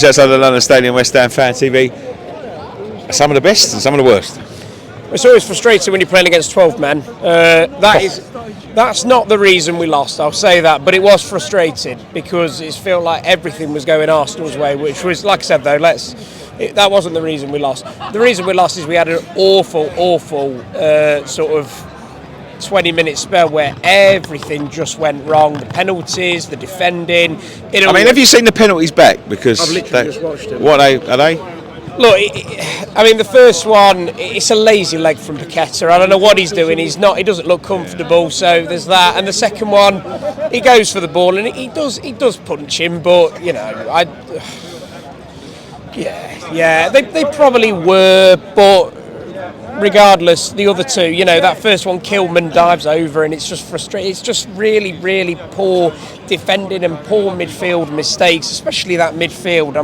Outside the London Stadium, West Ham Fan TV. Some of the best and some of the worst. It's always frustrating when you're playing against 12 men. That's not the reason we lost, I'll say that, but it was frustrating because it felt like everything was going Arsenal's way, which was, like I said though, that wasn't the reason we lost. The reason we lost is we had an awful sort of 20-minute spell where everything just went wrong. The penalties, the defending. Have you seen the penalties back? Because I've literally just watched them. What are they? Look, the first one, it's a lazy leg from Paqueta. I don't know what he's doing. He doesn't look comfortable. So there's that. And the second one, he goes for the ball and he does punch him. But they probably were, but. Regardless, the other two, that first one, Kilman dives over, and it's just frustrating. It's just really, really poor defending and poor midfield mistakes, especially that midfield.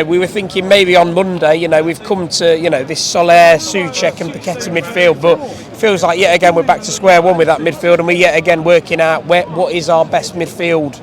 We were thinking maybe on Monday, we've come to, this Soler, Souček and Paqueta midfield, but it feels like yet again we're back to square one with that midfield, and we're yet again working out what is our best midfield.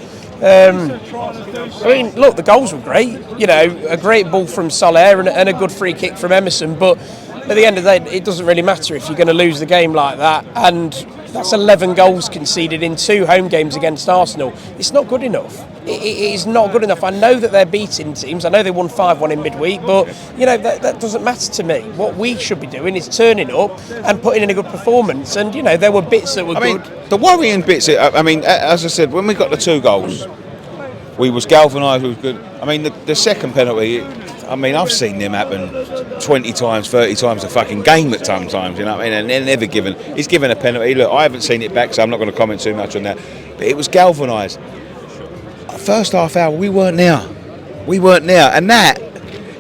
Look, the goals were great. A great ball from Soler and a good free kick from Emerson, but at the end of the day, it doesn't really matter if you're going to lose the game like that. And that's 11 goals conceded in 2 home games against Arsenal. It's not good enough. It is not good enough. I know that they're beating teams. I know they won 5-1 in midweek, but that doesn't matter to me. What we should be doing is turning up and putting in a good performance. And there were bits that were good. The worrying bits. As I said, when we got the 2 goals, we was galvanised. We was good. The second penalty. I've seen them happen 20 times, 30 times a fucking game at sometimes, and they're never given. He's given a penalty. Look, I haven't seen it back, so I'm not going to comment too much on that. But it was galvanised. First half hour, we weren't there. And that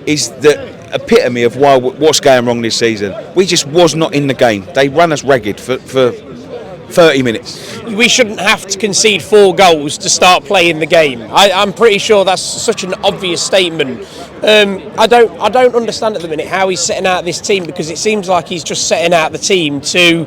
is the epitome of what's going wrong this season. We just was not in the game. They run us ragged for 30 minutes. We shouldn't have to concede 4 goals to start playing the game. I'm pretty sure that's such an obvious statement. I don't understand at the minute how he's setting out this team, because it seems like he's just setting out the team to.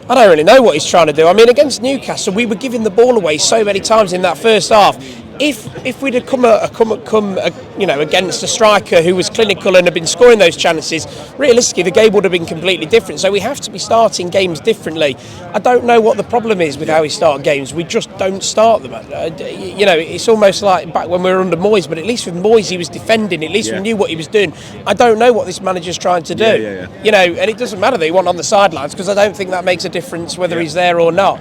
I don't really know what he's trying to do. Against Newcastle, we were giving the ball away so many times in that first half. If we'd have come against a striker who was clinical and had been scoring those chances, realistically the game would have been completely different. So we have to be starting games differently. I don't know what the problem is with how we start games. We just don't start them. It's almost like back when we were under Moyes, but at least with Moyes he was defending. At least we knew what he was doing. I don't know what this manager's trying to do. And it doesn't matter that he won on the sidelines, because I don't think that makes a difference whether he's there or not.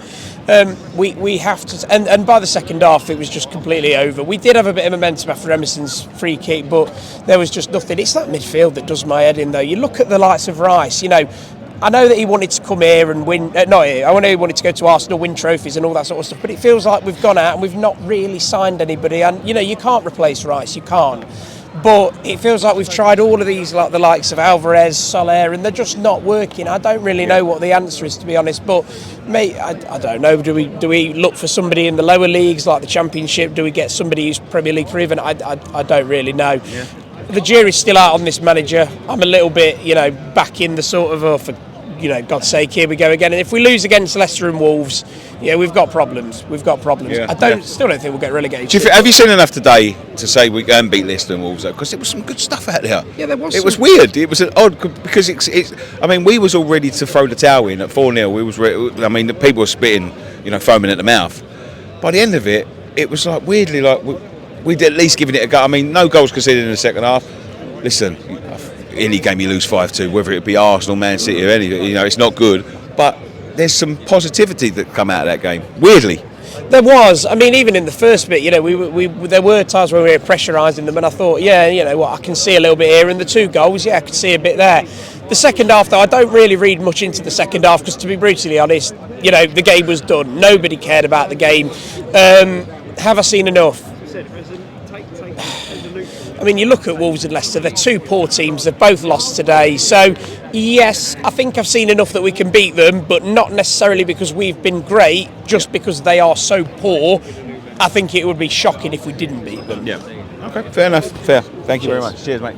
We have to, and by the second half it was just completely over. We did have a bit of momentum after Emerson's free kick, but there was just nothing. It's that midfield that does my head in, though. You look at the likes of Rice. I know that he wanted to come here and win. I know he wanted to go to Arsenal, win trophies and all that sort of stuff. But it feels like we've gone out and we've not really signed anybody. And you can't replace Rice. You can't. But it feels like we've tried all of these, like the likes of Alvarez, Soler, and they're just not working. I don't really know what the answer is, to be honest. But, mate, I don't know. Do we look for somebody in the lower leagues, like the Championship? Do we get somebody who's Premier League proven? I don't really know. Yeah. The jury's still out on this manager. I'm a little bit, back in the sort of, for God's sake, here we go again. And if we lose against Leicester and Wolves, we've got problems. Yeah, still don't think we'll get relegated. Have you seen enough today to say we can beat Leicester and Wolves? Because there was some good stuff out there. Yeah, there was. It was weird. It was odd because we was all ready to throw the towel in at 4-0. We was the people were spitting, foaming at the mouth. By the end of it, it was like weirdly like we'd at least given it a go. No goals conceded in the second half. Listen. Any game you lose 5-2, whether it be Arsenal, Man City or any, it's not good. But there's some positivity that come out of that game. Weirdly, there was. Even in the first bit, there were times where we were pressurising them, and I thought, I can see a little bit here. And the 2 goals, I could see a bit there. The second half, though, I don't really read much into the second half because, to be brutally honest, the game was done. Nobody cared about the game. Have I seen enough? You look at Wolves and Leicester, they're 2 poor teams, they've both lost today, so yes, I think I've seen enough that we can beat them, but not necessarily because we've been great, just because they are so poor. I think it would be shocking if we didn't beat them. Yeah. Okay, fair enough, fair. Thank you very much. Cheers, mate.